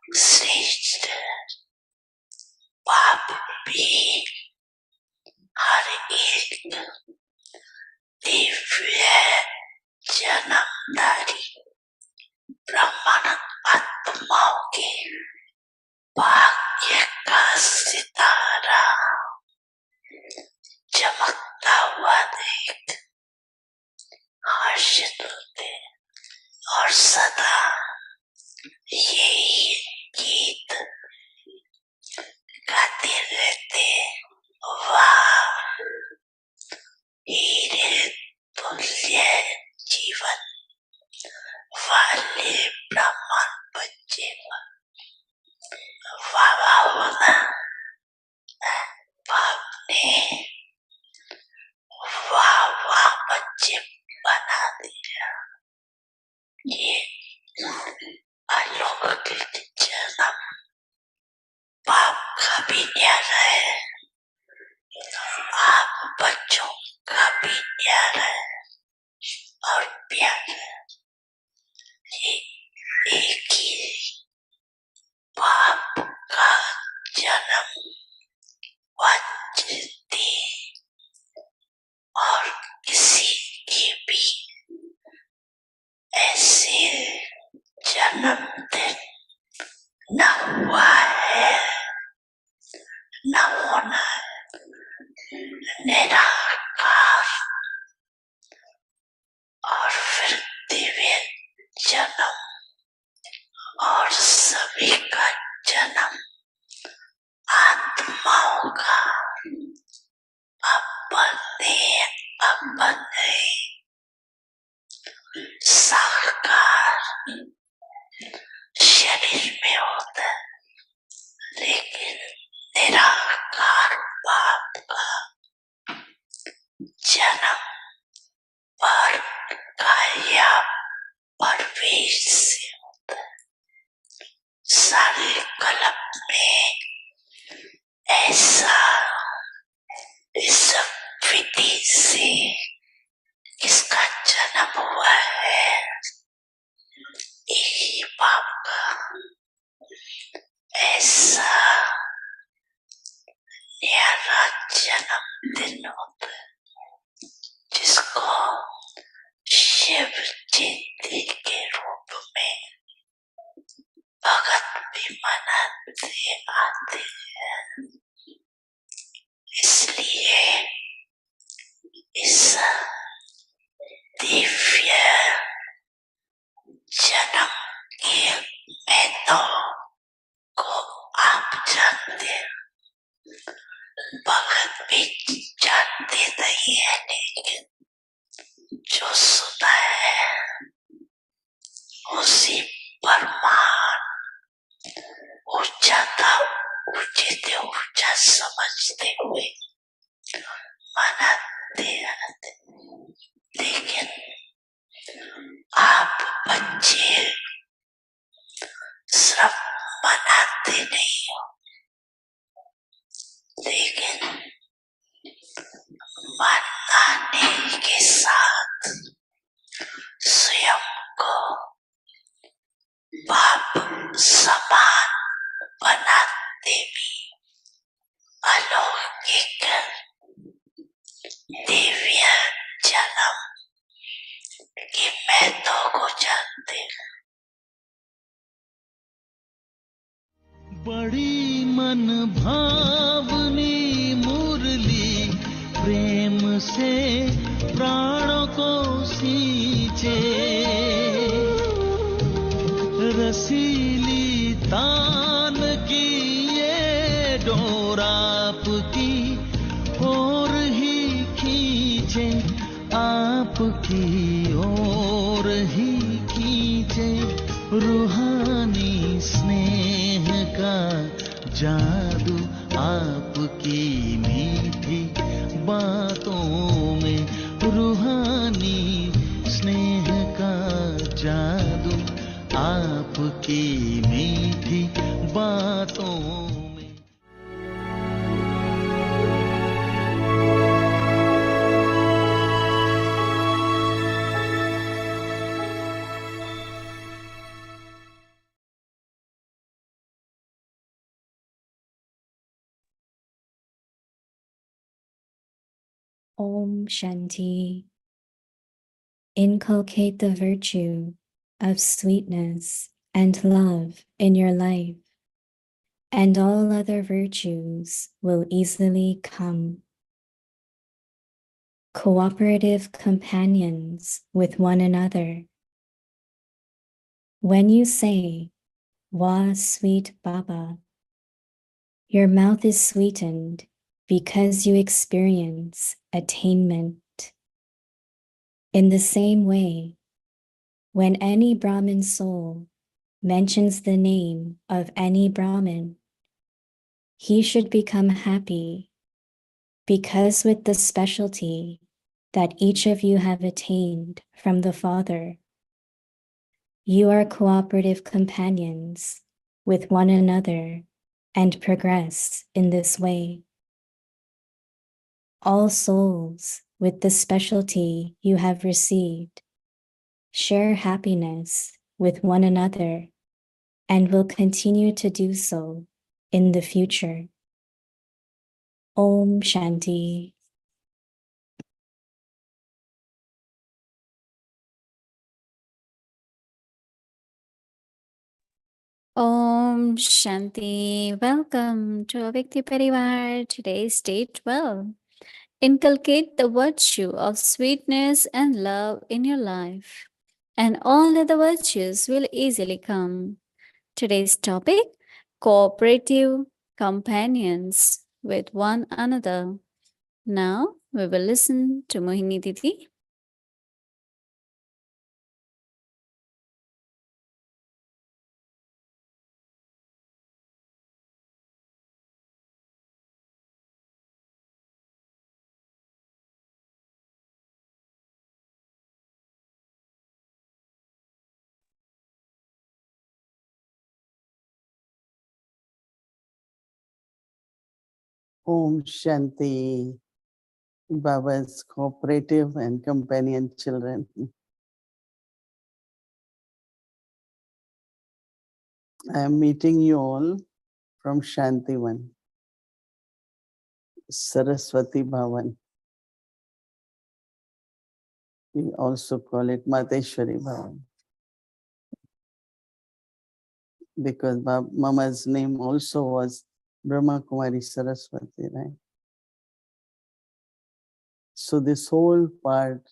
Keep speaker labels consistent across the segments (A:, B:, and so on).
A: श्रेष्ठ बाप भी हर एक दिव्य जन्मधारी ब्राह्मण आत्माओं के भाग्य का सितारा चमकता हुआ देख हर्षित होते और सदा यही गीत गाते रहते। वाह हीरे तुल्य जीवन वाले ब्राह्मण बच्चे, वाह वाह होना बाप ने वाह वाह बच्चे बना दिया। ये अलौकिक जन्म बाप का भी न्यारा है, आप बच्चों का भी न्यारा है और प्यार है। ये एक ही बाप का जन्म वांछित और किसी की भी ऐसे जन्मदिन न हुआ है न होना है। निराकार और फिर दिव्य जन्म और सभी का जन्म आत्माओं का अपने अपने साकार शरीर में होता है, लेकिन निराकार बाप का जन्म पर काया परवेश से होता है। सारे कल्प में ऐसा इस विधि से किसका जन्म हुआ है? एक ही बाप का ऐसा न्यारा जन्मदिन होता है जिसको शिव जयंती के रूप में भगत भी मनाते आते हैं। इसलिए इस दिव्य जन्म के महत्व को आप जानते हैं, भगत भी जानते नहीं है, लेकिन जो सुना है उसी परमान ऊंचा ऊंचा समझते हुए मनाते रहते। लेकिन आप बच्चे सिर्फ मनाते नहीं हो, लेकिन मनाने के साथ स्वयं को बाप समान बनाते भी अलौकिक दिव्य जन्म के महत्व को जानते हैं।
B: बड़ी मन भावनी मुरली प्रेम से प्राणों को सींचे, रसीली तान की ये डोर आपकी ओर ही खींचे, आपकी ओर ही खींचे। रूहानी स्नेह का जादू आपकी मीठी बातों में, रूहानी स्नेह का जादू आपकी मीठी बातों
C: Om Shanti. Inculcate the virtue of sweetness and love in your life, and all other virtues will easily come. Cooperative companions with one another. When you say, "Wah, sweet Baba," your mouth is sweetened because you experience attainment. In the same way, when any Brahmin soul mentions the name of any Brahmin, he should become happy, because with the specialty that each of you have attained from the Father, you are cooperative companions with one another and progress in this way. All souls with the specialty you have received share happiness with one another and will continue to do so in the future. Om Shanti.
D: Om Shanti. Welcome to Avyakt Parivar. Today's day 12. Inculcate the virtue of sweetness and love in your life, and all other virtues will easily come. Today's topic: cooperative companions with one another. Now we will listen to Mohini Didi.
E: Om Shanti, Baba's cooperative and companion children. I am meeting you all from Shantivan, Saraswati Bhavan. We also call it Mateshwari Bhavan, because Mama's name also was Brahma Kumari Saraswati, right? So this whole part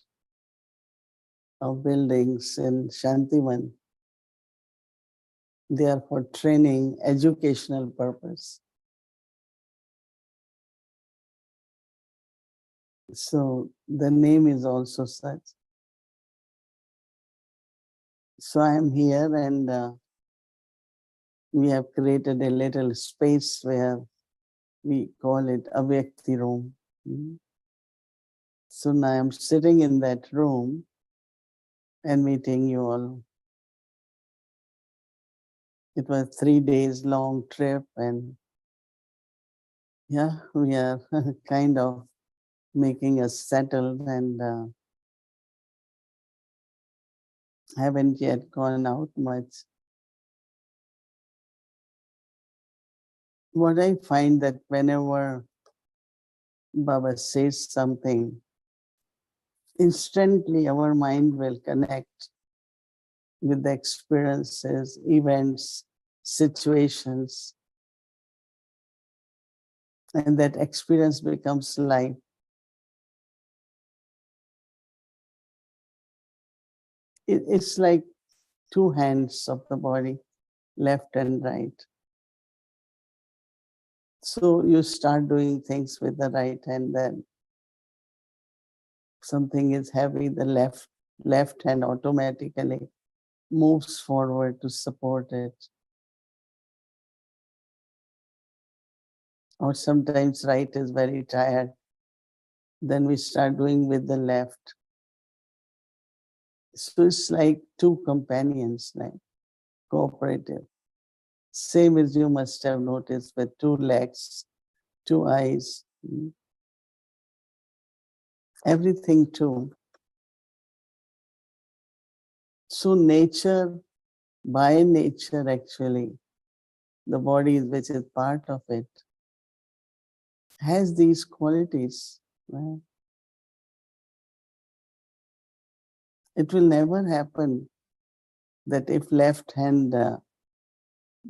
E: of buildings in Shantivan, they are for training, educational purpose. So the name is also such. So I am here, and we have created a little space where we call it Avyakti room. So now I'm sitting in that room and meeting you all. It was 3 days long trip, and yeah, we are kind of making us settled, and haven't yet gone out much. What I find that whenever Baba says something, instantly our mind will connect with the experiences, events, situations, and that experience becomes life. It's like two hands of the body, left and right. So you start doing things with the right hand, then something is heavy, the left hand automatically moves forward to support it. Or sometimes right is very tired, then we start doing with the left. So it's like two companions, like cooperative. Same as you must have noticed with two legs, two eyes, everything too. So nature, by nature actually, the body which is part of it, has these qualities, right? It will never happen that if left hand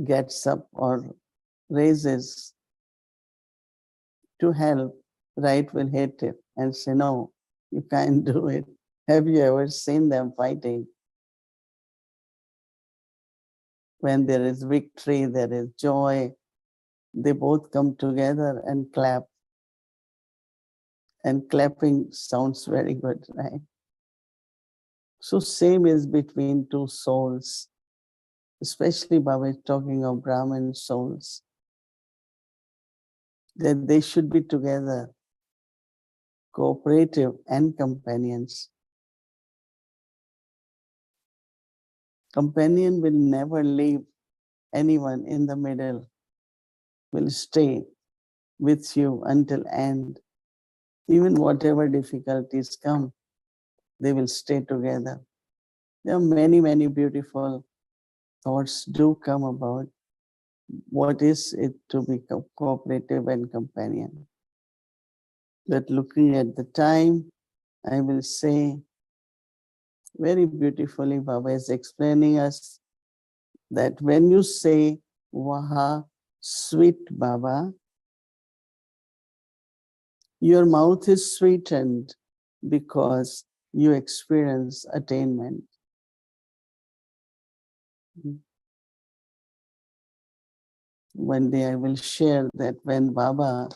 E: gets up or raises to help, right will hit it and say, no, you can't do it. Have you ever seen them fighting? When there is victory, there is joy, they both come together and clap. And clapping sounds very good, right? So same is between two souls, especially Baba is talking of Brahmin souls, that they should be together, cooperative and companions. Companion will never leave anyone in the middle, will stay with you until end. Even whatever difficulties come, they will stay together. There are many, many beautiful thoughts do come about what is it to be cooperative and companion. But looking at the time, I will say very beautifully, Baba is explaining us that when you say, Waha, sweet Baba, your mouth is sweetened because you experience attainment. One day I will share that when Baba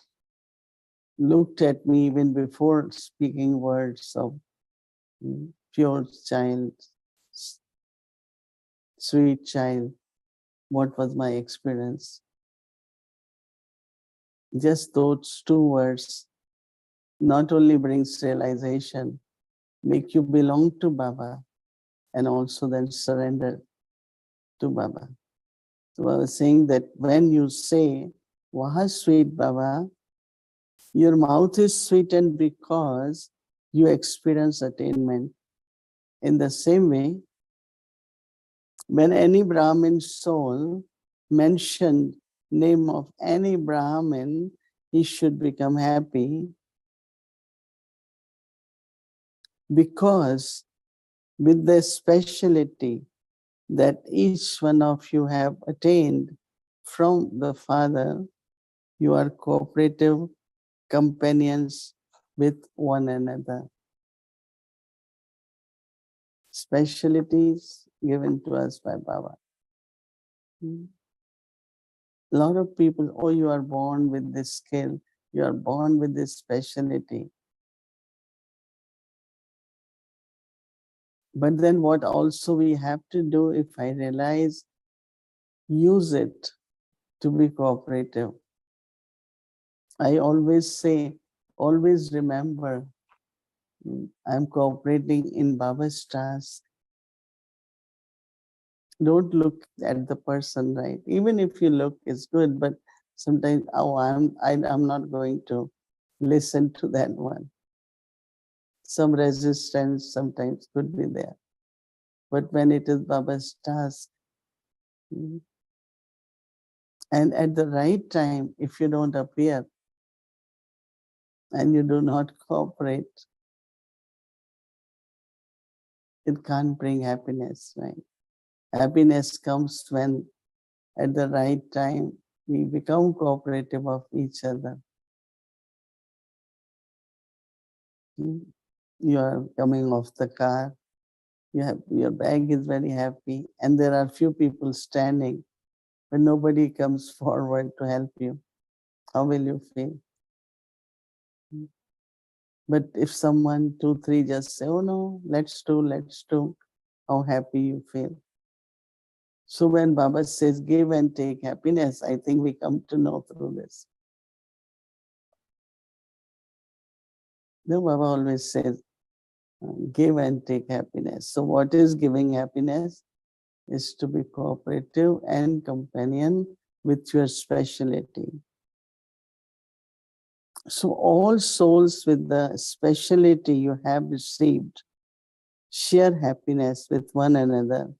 E: looked at me even before speaking words of pure child, sweet child, what was my experience? Just those two words not only brings realization, make you belong to Baba, and also then surrender to Baba. So I was saying that when you say, Waha sweet Baba, your mouth is sweetened because you experience attainment. In the same way, when any Brahmin soul mentioned name of any Brahmin, he should become happy because with the speciality that each one of you have attained from the Father, you are cooperative companions with one another. Specialties given to us by Baba. A lot of people, oh, you are born with this skill, you are born with this specialty. But then what also we have to do, if I realize, use it to be cooperative. I always say, always remember, I'm cooperating in Baba's task. Don't look at the person, right? Even if you look, it's good, but sometimes, oh, I'm not going to listen to that one. Some resistance sometimes could be there. But when it is Baba's task, and at the right time, if you don't appear and you do not cooperate, it can't bring happiness, right? Happiness comes when at the right time we become cooperative of each other. You are coming off the car, your bag is very happy, and there are few people standing, but nobody comes forward to help you. How will you feel? But if someone, 2, 3 just say, oh no, let's do, how happy you feel. So when Baba says give and take happiness, I think we come to know through this. No, Baba always says, give and take happiness. So what is giving happiness? Is to be cooperative and companion with your speciality. So all souls with the speciality you have received share happiness with one another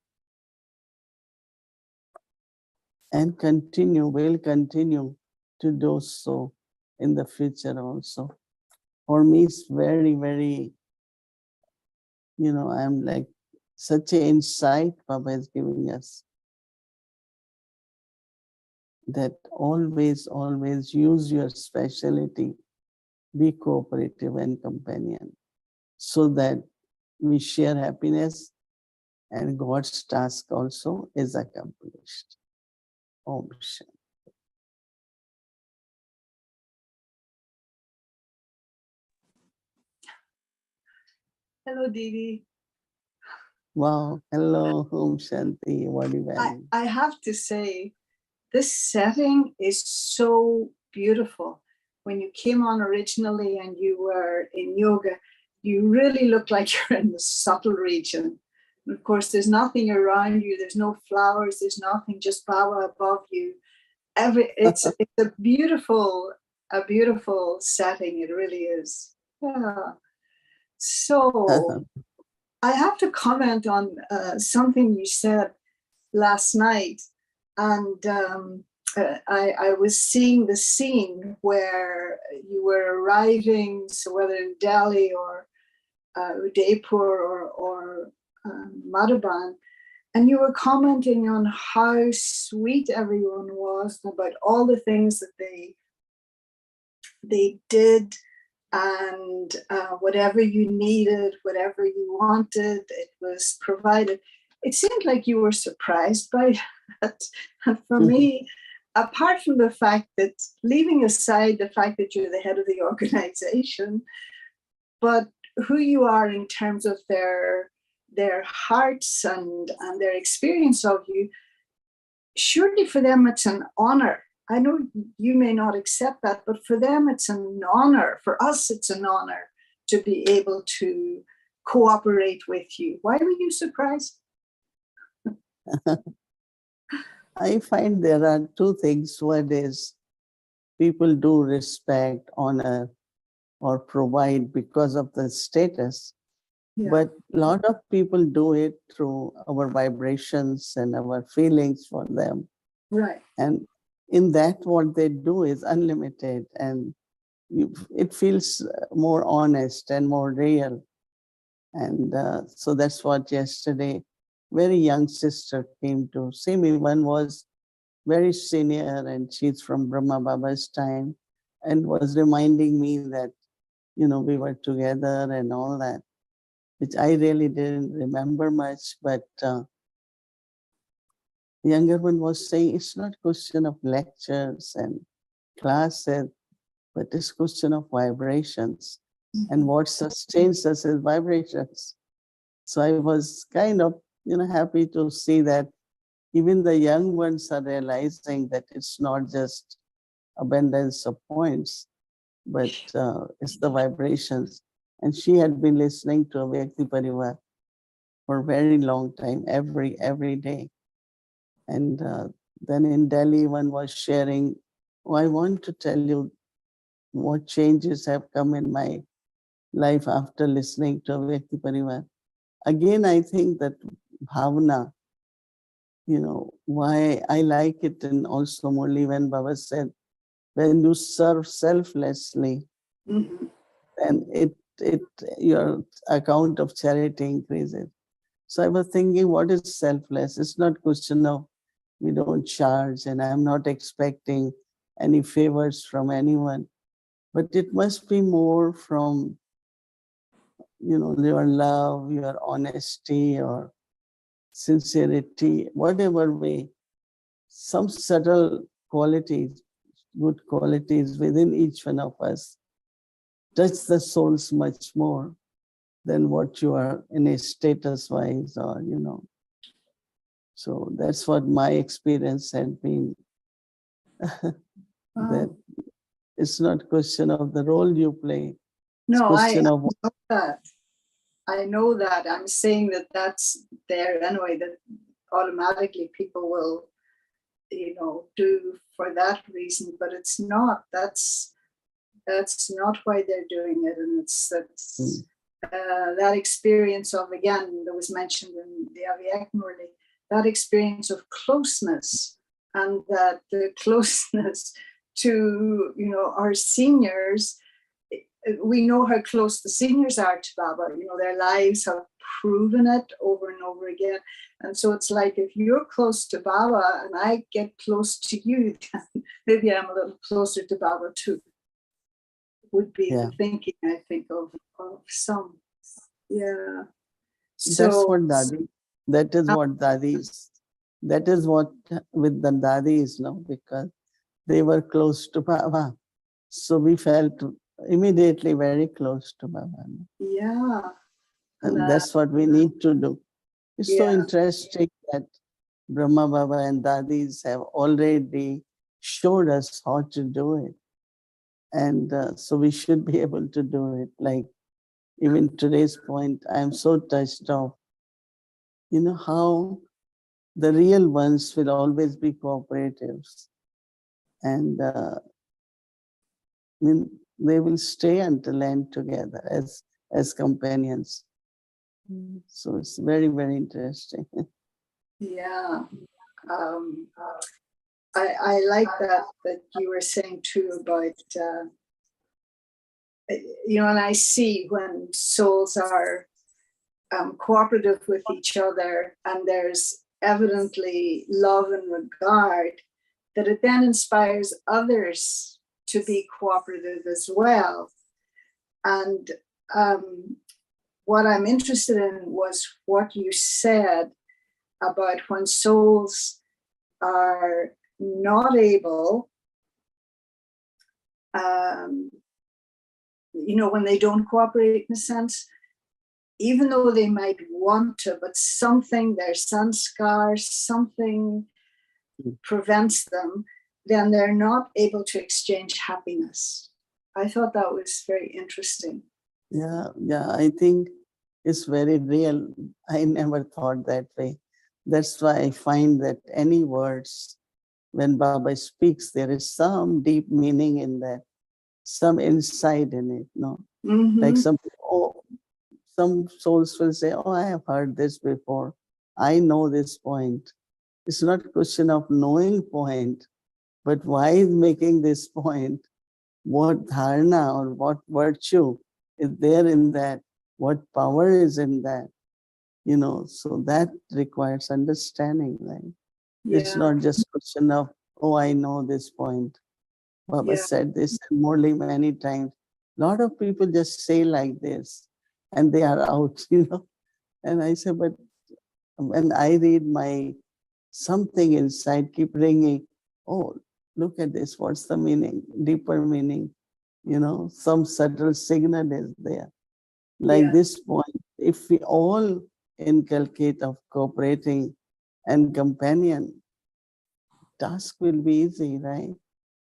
E: and will continue to do so in the future also. For me, it's very, very I'm like such an insight Baba is giving us, that always, always use your specialty, be cooperative and companion, so that we share happiness and God's task also is accomplished. Om Shanti.
F: Hello, Didi.
E: Wow, hello, Om Shanti, Vadi.
F: I have to say, this setting is so beautiful. When you came on originally and you were in yoga, you really look like you're in the subtle region. And of course, there's nothing around you. There's no flowers. There's nothing, just Baba above you. It's a beautiful setting. It really is. Yeah. So I have to comment on something you said last night, and I was seeing the scene where you were arriving, so whether in Delhi or Udaipur or Madhuban, and you were commenting on how sweet everyone was, about all the things that they did, and whatever you needed, whatever you wanted, it was provided. It seemed like you were surprised by that. And for me, apart from the fact that, leaving aside the fact that you're the head of the organization, but who you are in terms of their hearts and their experience of you, surely for them it's an honor. I know you may not accept that, but for them it's an honor. For us, it's an honor to be able to cooperate with you. Why were you surprised?
E: I find there are two things. One is people do respect, honor, or provide because of the status. Yeah. But a lot of people do it through our vibrations and our feelings for them.
F: Right.
E: And in that, what they do is unlimited, and it feels more honest and more real. And so that's what yesterday, very young sister came to see me. One was very senior, and she's from Brahma Baba's time, and was reminding me that, we were together and all that, which I really didn't remember much. But younger one was saying it's not question of lectures and classes, but it's question of vibrations. And what sustains us is vibrations. So I was kind of, happy to see that even the young ones are realizing that it's not just abundance of points, but it's the vibrations. And she had been listening to Avyakt Parivar for a very long time, every day. And then in Delhi, one was sharing, I want to tell you what changes have come in my life after listening to Avyakt Parivar. Again, I think that bhavana, why I like it, and also Murli when Baba said, when you serve selflessly, then your account of charity increases. So I was thinking, what is selfless? It's not question of we don't charge, and I'm not expecting any favors from anyone, but it must be more from, your love, your honesty, or sincerity, whatever way, some subtle qualities, good qualities within each one of us touch the souls much more than what you are in a status wise, or, So that's what my experience had been. That it's not question of the role you play.
F: No, I know that. I know that. I'm saying that that's there anyway, that automatically people will, do for that reason, but it's not. That's not why they're doing it. And that's that experience of, again, that was mentioned in the Avyakt Murli, that experience of closeness, and that the closeness to, our seniors. We know how close the seniors are to Baba. Their lives have proven it over and over again. And so it's like, if you're close to Baba and I get close to you, then maybe I'm a little closer to Baba too. Would be the thinking, I think, of some. Yeah.
E: That's what Dadi, that is what Dadis, that is what with the Dadis, no, because they were close to Baba. So we felt immediately very close to Baba.
F: Yeah.
E: And that's what we need to do. It's so
F: Yeah.
E: interesting that Brahma Baba and Dadis have already showed us how to do it. And so we should be able to do it. Like even today's point, I'm so touched of, you know, how the real ones will always be cooperatives. And I mean, they will stay until end together as companions. So it's very, very interesting.
F: Yeah. I like that you were saying too about, you know, and I see when souls are cooperative with each other and there's evidently love and regard, that it then inspires others to be cooperative as well. And what I'm interested in was what you said about when souls are not able, you know, when they don't cooperate in a sense, even though they might want to, but something, their sanskar, something prevents them, then they're not able to exchange happiness. I thought that was very interesting.
E: Yeah, I think it's very real. I never thought that way. That's why I find that any words, when Baba speaks, there is some deep meaning in that, some insight in it, no? Like some souls will say, oh, I have heard this before. I know this point. It's not a question of knowing point, but why is making this point? What dharana or what virtue is there in that? What power is in that? You know, so that requires understanding, right?
F: Yeah.
E: It's not just a question of, oh, I know this point. Baba said this morely many times. A lot of people just say like this and they are out, you know. And I say, but when I read my something inside keep ringing, oh, look at this, what's the meaning, deeper meaning, you know, some subtle signal is there. Like this point, if we all inculcate of cooperating and companion, task will be easy, right?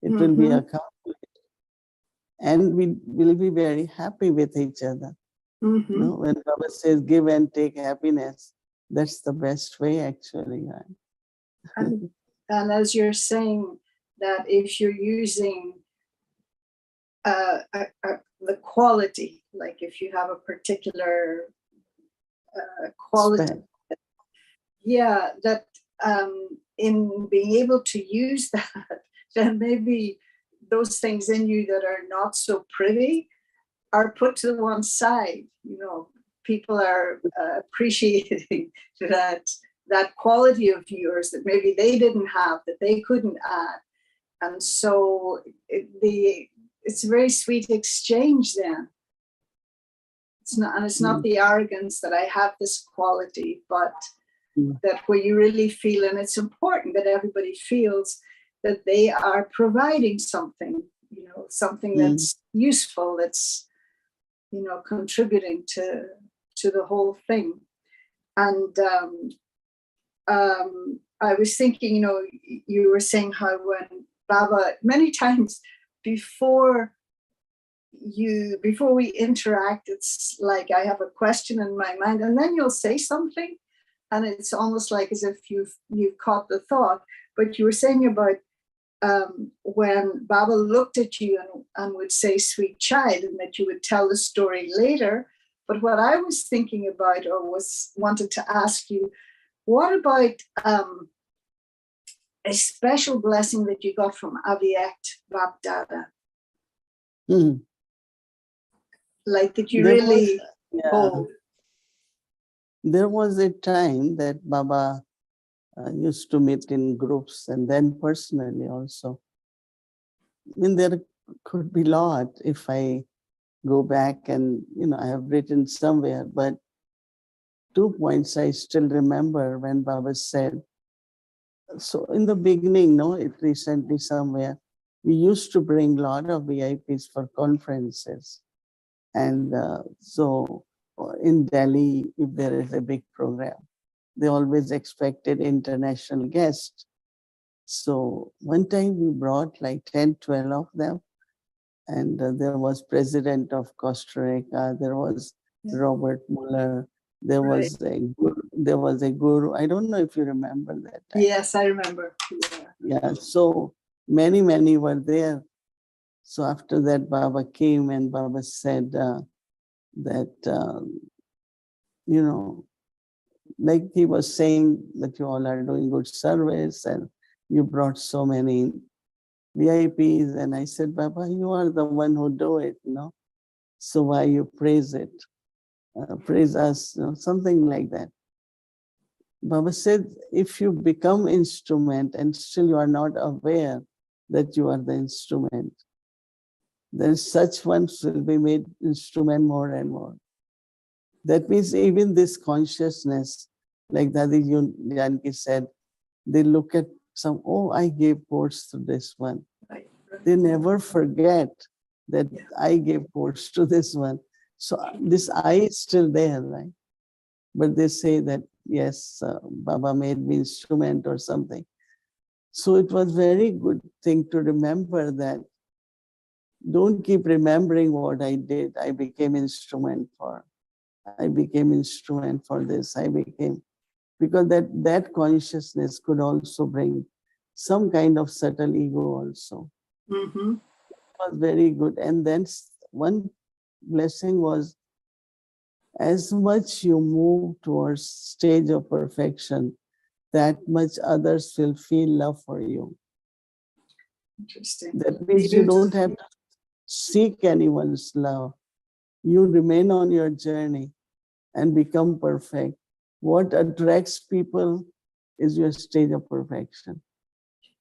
E: It will be accomplished. And we will be very happy with each other. You know, when Baba says give and take happiness, that's the best way actually, right?
F: And as you're saying that if you're using the quality, like if you have a particular quality, that in being able to use that, then maybe those things in you that are not so pretty are put to one side. You know, people are appreciating that quality of yours that maybe they didn't have, that they couldn't add. And so it's a very sweet exchange then. It's not the arrogance that I have this quality, but that where you really feel, and it's important that everybody feels that they are providing something, you know, something that's useful, that's, you know, contributing to the whole thing. And I was thinking, you know, you were saying how when Baba, many times before we interact, it's like I have a question in my mind and then you'll say something and it's almost like as if you've caught the thought. But you were saying about when Baba looked at you and would say sweet child, and that you would tell the story later. But what I was thinking about, or wanted to ask you, what about a special blessing that you got from Avyakt Bapdada? Like that you really
E: There was a time that Baba used to meet in groups and then personally also. I mean, there could be a lot if I go back and, I have written somewhere, but 2 points I still remember when Baba said, so in the beginning, no, it recently somewhere, we used to bring a lot of VIPs for conferences. And so in Delhi, if there is a big program, they always expected international guests. So one time we brought like 10, 12 of them. And there was president of Costa Rica, there was Robert Mueller, there
F: Right.
E: was a guru. I don't know if you remember that time.
F: Yes, I remember.
E: Yeah, so many were there. So after that, Baba came and Baba said that, like he was saying that you all are doing good service and you brought so many VIPs. And I said, Baba, you are the one who do it, so why you praise it? Praise us, something like that. Baba said, if you become instrument and still you are not aware that you are the instrument, then such ones will be made instrument more and more. That means even this consciousness, like Dadi Janki said, they look at some, oh, I gave course to this one.
F: Right.
E: They never forget that I gave course to this one. So this I is still there, right? But they say that, yes, Baba made me instrument or something. So it was very good thing to remember that. Don't keep remembering what I did. I became instrument for. I became instrument for this. Because that consciousness could also bring some kind of subtle ego also.
F: Mm-hmm.
E: It was very good. And then one blessing was, as much you move towards stage of perfection, that much others will feel love for you.
F: Interesting.
E: That means you don't have to seek anyone's love. You remain on your journey and become perfect. What attracts people is your stage of perfection.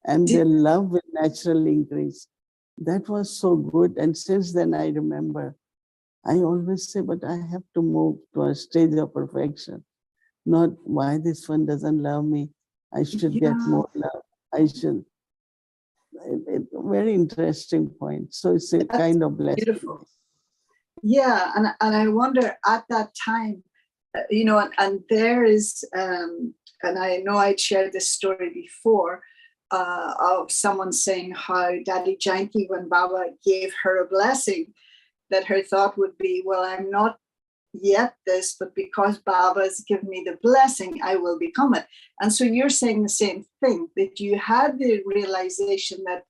E: And their love will naturally increase. That was so good. And since then I remember, I always say, but I have to move to a stage of perfection. Not why this one doesn't love me. I should get more love. I should. Very interesting point. So it's a kind of blessing.
F: Beautiful. Yeah, and I wonder at that time, and there is, and I know I'd shared this story before, of someone saying how Dadi Janki, when Baba gave her a blessing, that her thought would be, well, I'm not yet this, but because Baba's given me the blessing, I will become it. And so you're saying the same thing, that you had the realization that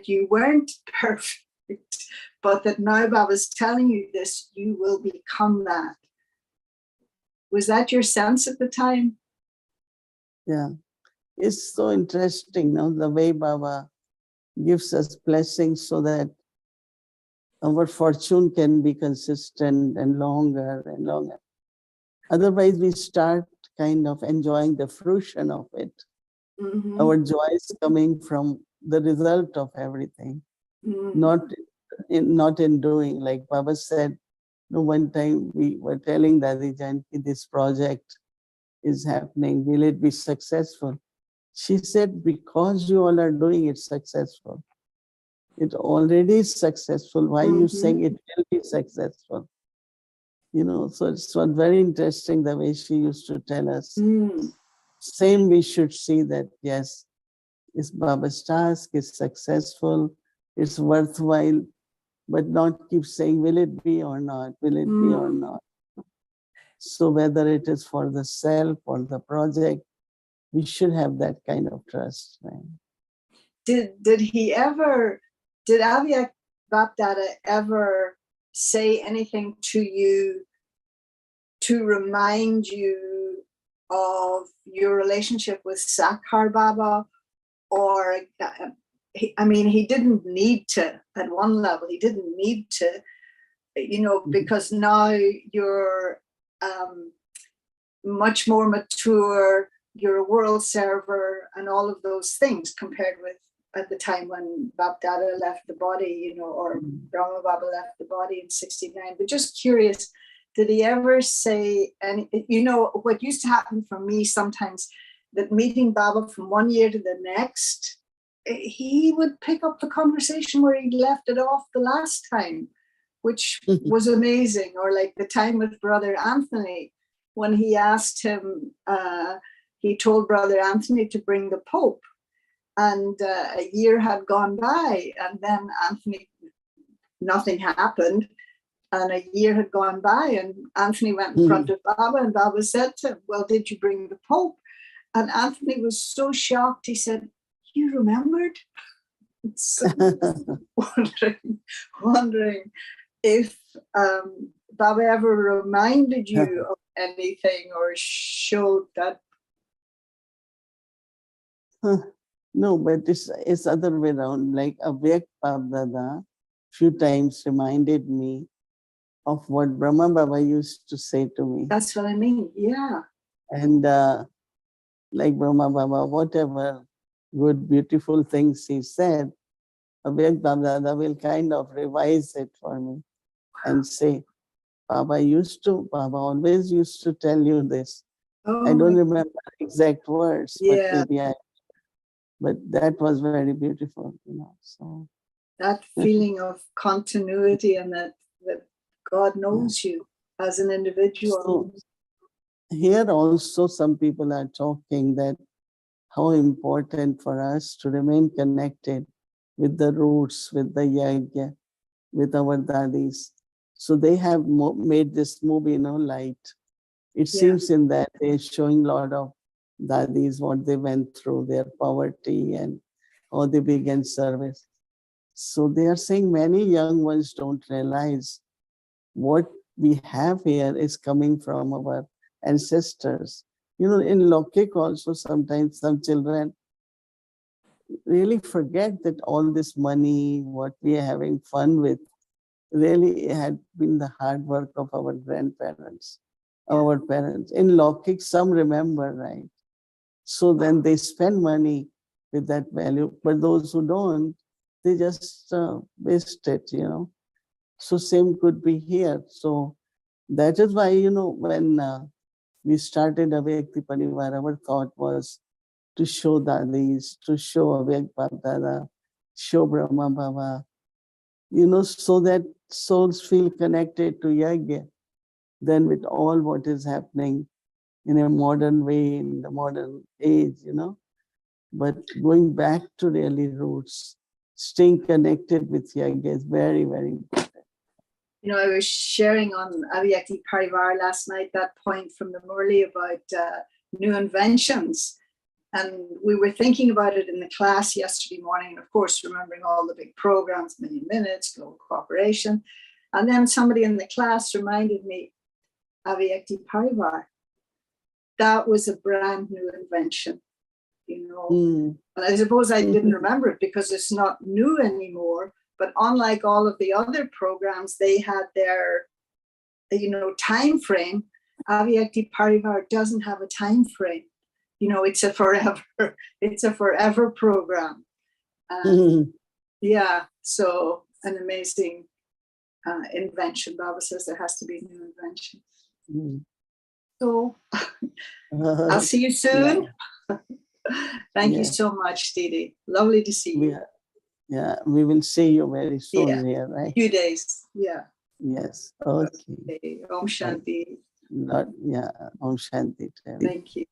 F: you weren't perfect, but that now Baba's telling you this, you will become that. Was that your sense at the time?
E: Yeah, it's so interesting now the way Baba gives us blessings so that our fortune can be consistent and longer and longer. Otherwise, we start kind of enjoying the fruition of it.
F: Mm-hmm.
E: Our joy is coming from the result of everything,
F: Mm-hmm.
E: not in doing. Like Baba said, one time we were telling Dadi Janki, this project is happening. Will it be successful? She said, because you all are doing it successful. It already is successful. Why are you saying it will be successful? So it's was very interesting the way she used to tell us. Same we should see that, yes, it's Baba's task, it's successful, it's worthwhile, but not keep saying, will it be or not? Will it be or not? So whether it is for the self or the project, we should have that kind of trust. Right?
F: Did Avyakt Bapdada ever say anything to you to remind you of your relationship with Sakhar Baba? Or, he didn't need to, at one level, he didn't need to, because now you're much more mature, you're a world server and all of those things compared with at the time when Bab Dada left the body, you know, or Brahma Baba left the body in 69. But just curious, did he ever say, and you know, what used to happen for me sometimes, that meeting Baba from one year to the next, he would pick up the conversation where he left it off the last time, which was amazing. Or like the time with Brother Anthony, when he asked him, he told Brother Anthony to bring the Pope. And a year had gone by, and then Anthony, nothing happened. And a year had gone by, and Anthony went in front of Baba, and Baba said to him, well, did you bring the Pope? And Anthony was so shocked, he said, you remembered? So wondering if Baba ever reminded you of anything or showed that.
E: No, but it's other way around. Like Avyakt Dada few times reminded me of what Brahma Baba used to say to me.
F: That's what I mean, yeah.
E: And like Brahma Baba, whatever good, beautiful things he said, Avyakt Dada will kind of revise it for me and say, Baba always used to tell you this.
F: Oh,
E: I don't remember exact words,
F: yeah.
E: but maybe but that was very beautiful, you know. So
F: that feeling of continuity and that God knows you as an individual.
E: So here also some people are talking that how important for us to remain connected with the roots, with the yagya, with our dadis. So they have made this movie, you know, light. It seems in that they're showing a lot of dadis, what they went through, their poverty and how they began service. So they are saying many young ones don't realize what we have here is coming from our ancestors. You know, in Lokik also sometimes some children really forget that all this money, what we are having fun with, really had been the hard work of our grandparents, our parents. In Lokik, some remember, right? So then they spend money with that value, but those who don't, they just waste it, you know. So same could be here. So that is why, you know, when we started Avyakt Parivar, our thought was to show Dadis, to show Avyakt Dada, show Brahma Baba, you know, so that souls feel connected to Yagya. Then with all what is happening in a modern way, in the modern age, you know, but going back to really roots, staying connected with Yagya is very, very important.
F: You know, I was sharing on Avyakt Parivar last night that point from the Murli about new inventions. And we were thinking about it in the class yesterday morning, and of course, remembering all the big programs, Million Minutes, Global Cooperation. And then somebody in the class reminded me, Avyakt Parivar, that was a brand new invention, you know. And I suppose I didn't remember it because it's not new anymore. But unlike all of the other programs, they had their, you know, time frame. Avyakt Parivar doesn't have a time frame. You know, it's a forever program. Yeah, so an amazing invention. Baba says there has to be new inventions. So I'll see you soon. Thank you so much, Didi. Lovely to see you.
E: Yeah, we will see you very soon here, right?
F: Few days,
E: Yes, okay.
F: Om Shanti.
E: Om Shanti.
F: Thank you.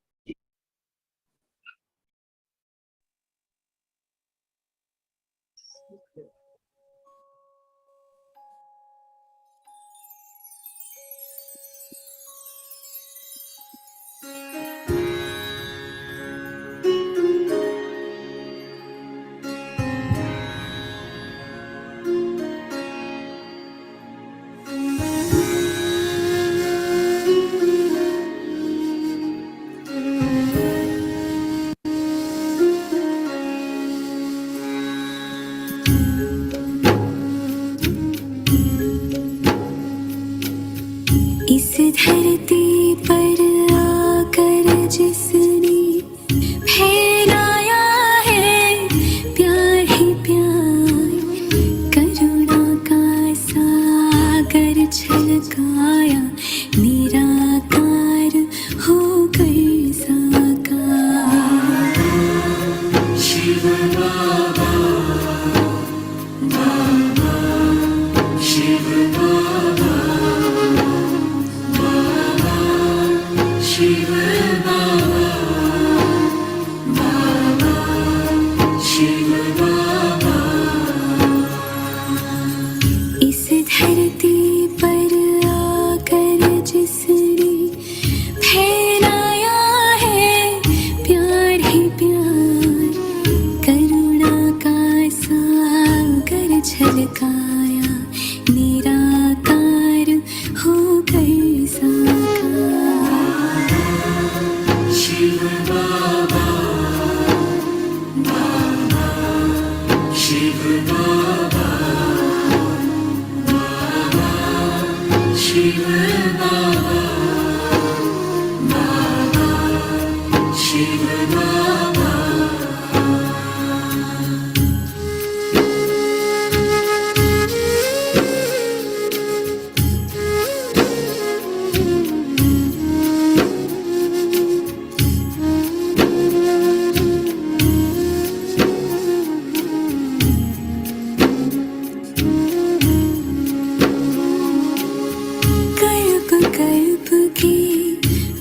G: कल्प की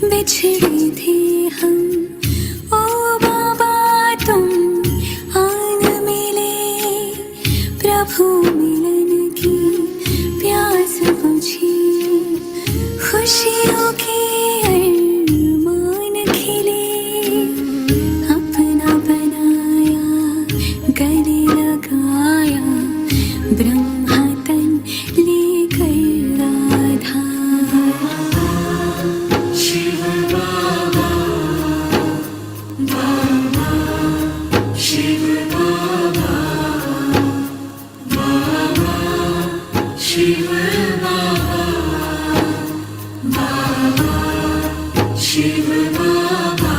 G: बिछड़ी थी हम ओ बाबा तुम आन मिले प्रभु मिलन की प्यास बुझी खुशियों की अरमान खिले अपना बनाया गले लगाया ब्रह्मा तन लेकर राधा शिव बाबा बाबा शिव बाबा बाबा शिव बाबा बाबा शिव बाबा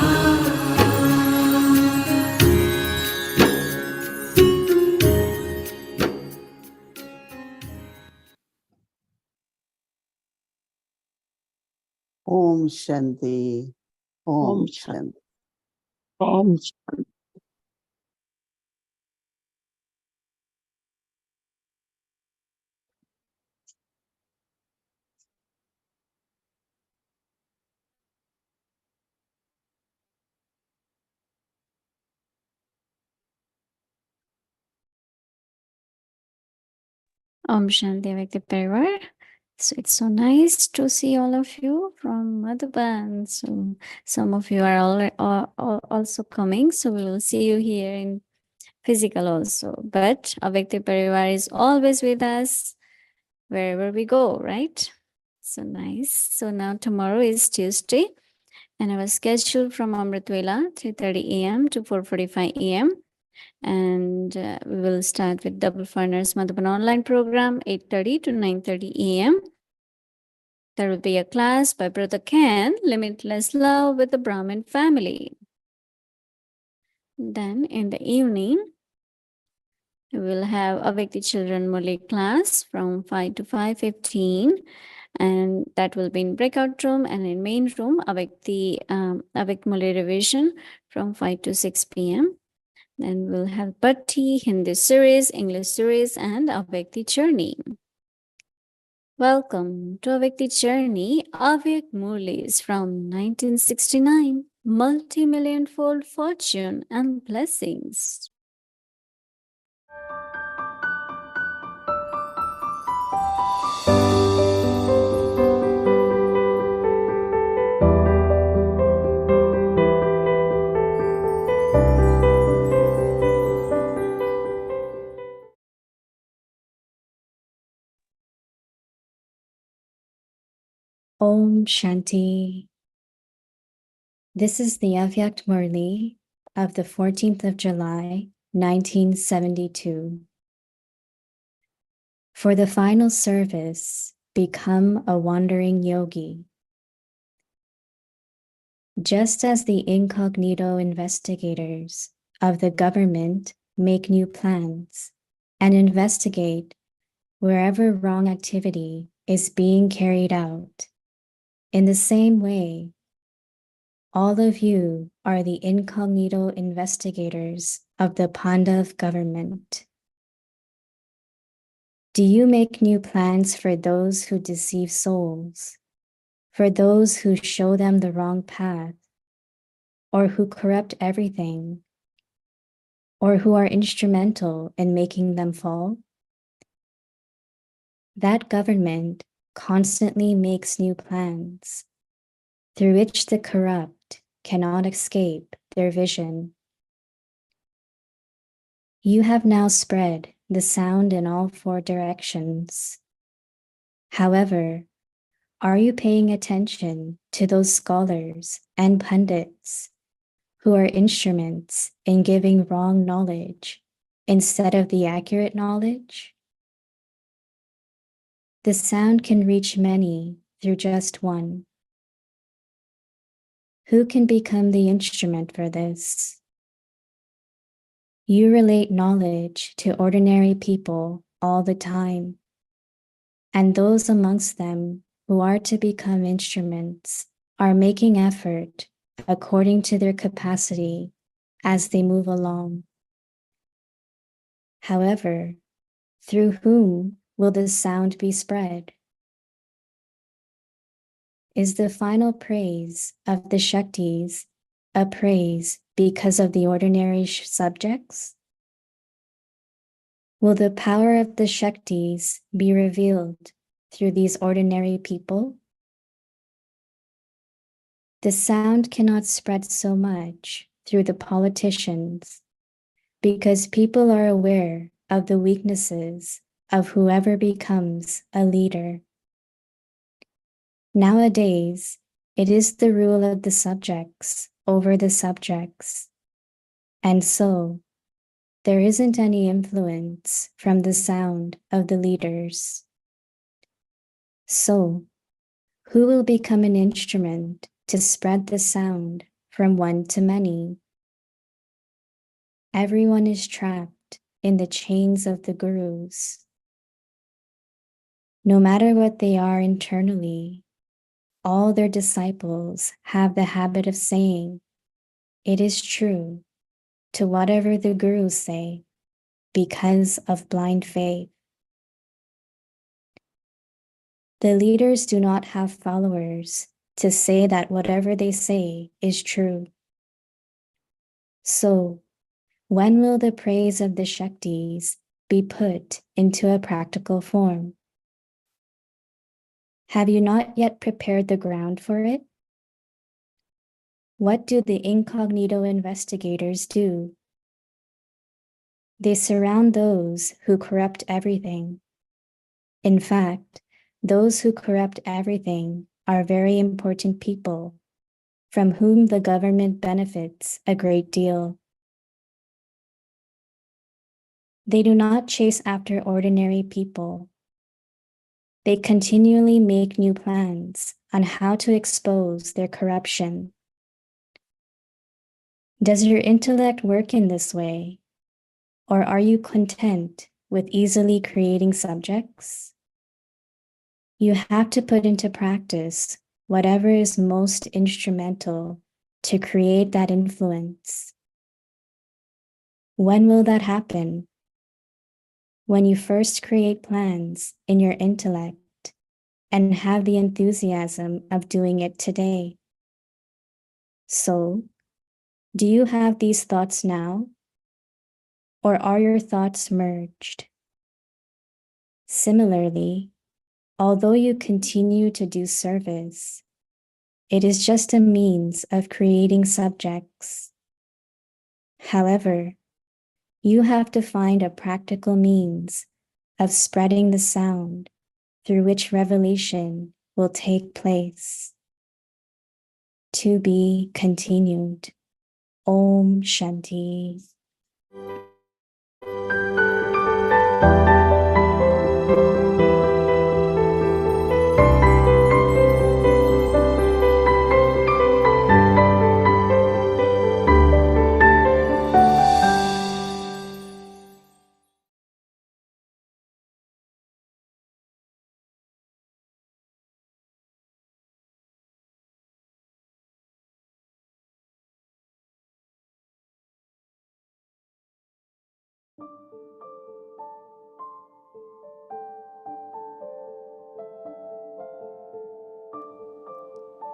E: Om Shanti. Om
A: Om
E: Shanti.
A: Om
D: Om Shanti Avyakt Parivar. So it's so nice to see all of you from Madhuban. So some of you are also coming. So we will see you here in physical also. But Avyakt Parivar is always with us wherever we go, right? So nice. So now tomorrow is Tuesday and our schedule from Amritvela 3:30 a.m. to 4:45 a.m. And we will start with Double Foreigners Madhuban online program 8:30 to 9:30 a.m. There will be a class by Brother Ken, Limitless Love with the Brahmin Family. Then in the evening, we will have Avyakt Children Murli class from 5 to 5:15. And that will be in breakout room, and in main room, Avyakt Murli revision from 5 to 6 p.m. Then we'll have Bhatti, Hindi series, English series, and Avyakt Journey. Welcome to Avyakt Journey, Avyakt Murlis from 1969, multi-million-fold fortune and blessings.
C: Om Shanti. This is the Avyakt Murli of the 14th of July, 1972. For the final service, become a wandering yogi. Just as the Incognito investigators of the government make new plans and investigate wherever wrong activity is being carried out, in the same way, all of you are the Incognito investigators of the Pandav government. Do you make new plans for those who deceive souls, for those who show them the wrong path, or who corrupt everything, or who are instrumental in making them fall? That government constantly makes new plans, through which the corrupt cannot escape their vision. You have now spread the sound in all four directions. However, are you paying attention to those scholars and pundits who are instruments in giving wrong knowledge instead of the accurate knowledge? The sound can reach many through just one. who can become the instrument for this? You relate knowledge to ordinary people all the time, and those amongst them who are to become instruments are making effort according to their capacity as they move along. However, through whom will the sound be spread? Is the final praise of the Shaktis a praise because of the ordinary subjects? Will the power of the Shaktis be revealed through these ordinary people? The sound cannot spread so much through the politicians because people are aware of the weaknesses of whoever becomes a leader. Nowadays, it is the rule of the subjects over the subjects, and so there isn't any influence from the sound of the leaders. So, who will become an instrument to spread the sound from one to many? Everyone is trapped in the chains of the gurus. No matter what they are internally, all their disciples have the habit of saying, "It is true," to whatever the gurus say, because of blind faith. The leaders do not have followers to say that whatever they say is true. So, when will the praise of the Shaktis be put into a practical form? Have you not yet prepared the ground for it? What do the Incognito investigators do? They surround those who corrupt everything. In fact, those who corrupt everything are very important people, from whom the government benefits a great deal. They do not chase after ordinary people. They continually make new plans on how to expose their corruption. Does your intellect work in this way, or are you content with easily creating subjects? You have to put into practice whatever is most instrumental to create that influence. When will that happen? When you first create plans in your intellect and have the enthusiasm of doing it today. So, do you have these thoughts now? Or are your thoughts merged? Similarly, although you continue to do service, it is just a means of creating subjects. However, you have to find a practical means of spreading the sound through which revelation will take place. To be continued. Om Shanti.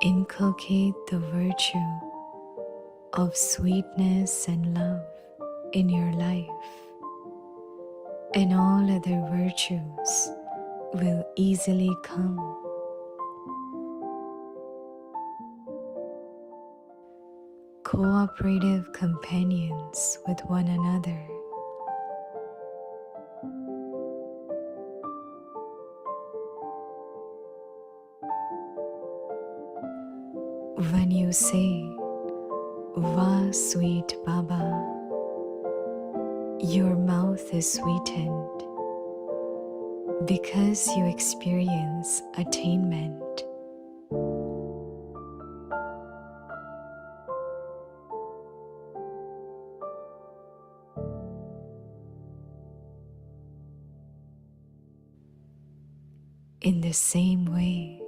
C: Inculcate the virtue of sweetness and love in your life, and all other virtues will easily come. Cooperative companions with one another. When you say, "Wah, sweet Baba," your mouth is sweetened because you experience attainment. In the same way,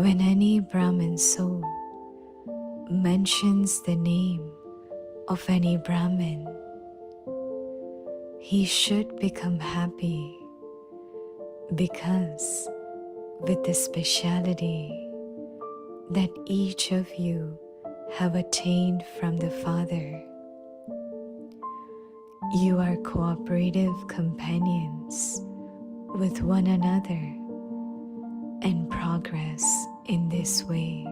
C: when any Brahmin soul mentions the name of any Brahmin, he should become happy, because with the speciality that each of you have attained from the Father, you are cooperative companions with one another and progress in this way.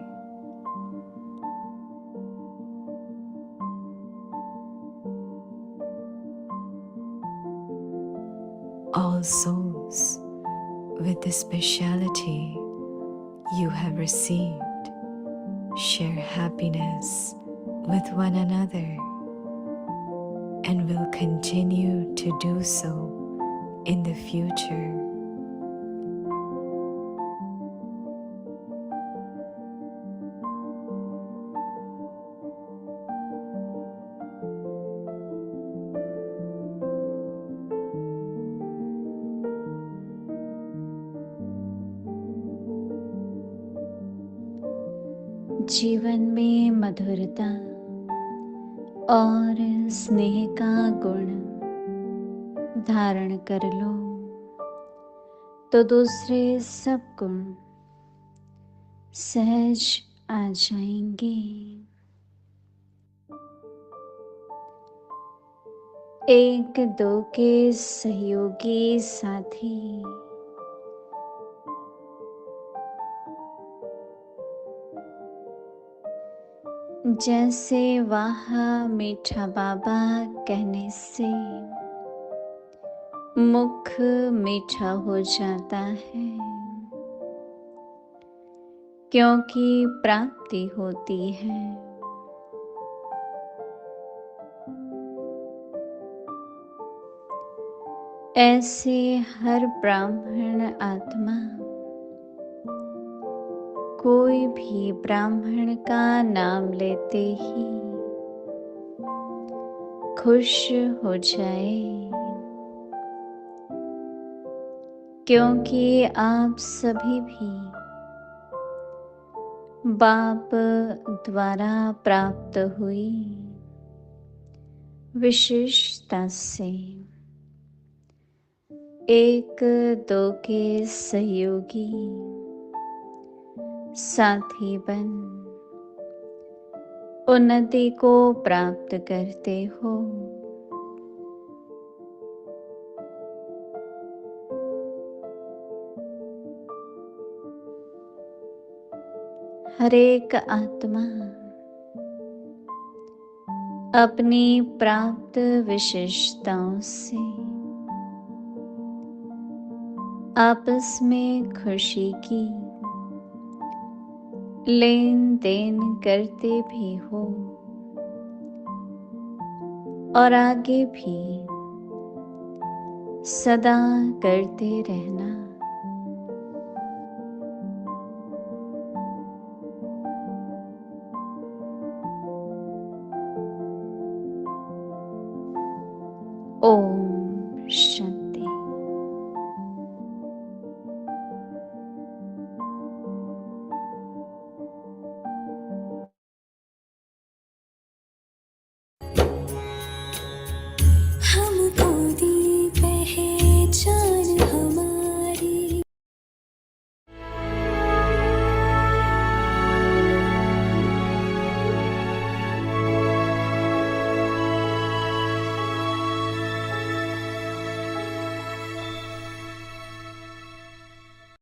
C: All souls with the speciality you have received share happiness with one another and will continue to do so in the future.
D: जीवन में मधुरता और स्नेह का गुण धारण कर लो तो दूसरे सब गुण सहज आ जाएंगे। एक दो के सहयोगी साथी जैसे वाह मीठा बाबा कहने से मुख मीठा हो जाता है, क्योंकि प्राप्ति होती है। ऐसे हर ब्राह्मण आत्मा कोई भी ब्राह्मण का नाम लेते ही खुश हो जाए, क्योंकि आप सभी भी बाप द्वारा प्राप्त हुई विशेषता से एक दो के सहयोगी साथी बन उन्नति को प्राप्त करते हो। हर एक आत्मा अपनी प्राप्त विशेषताओं से आपस में खुशी की लेन देन करते भी हो और आगे भी सदा करते रहना। ओम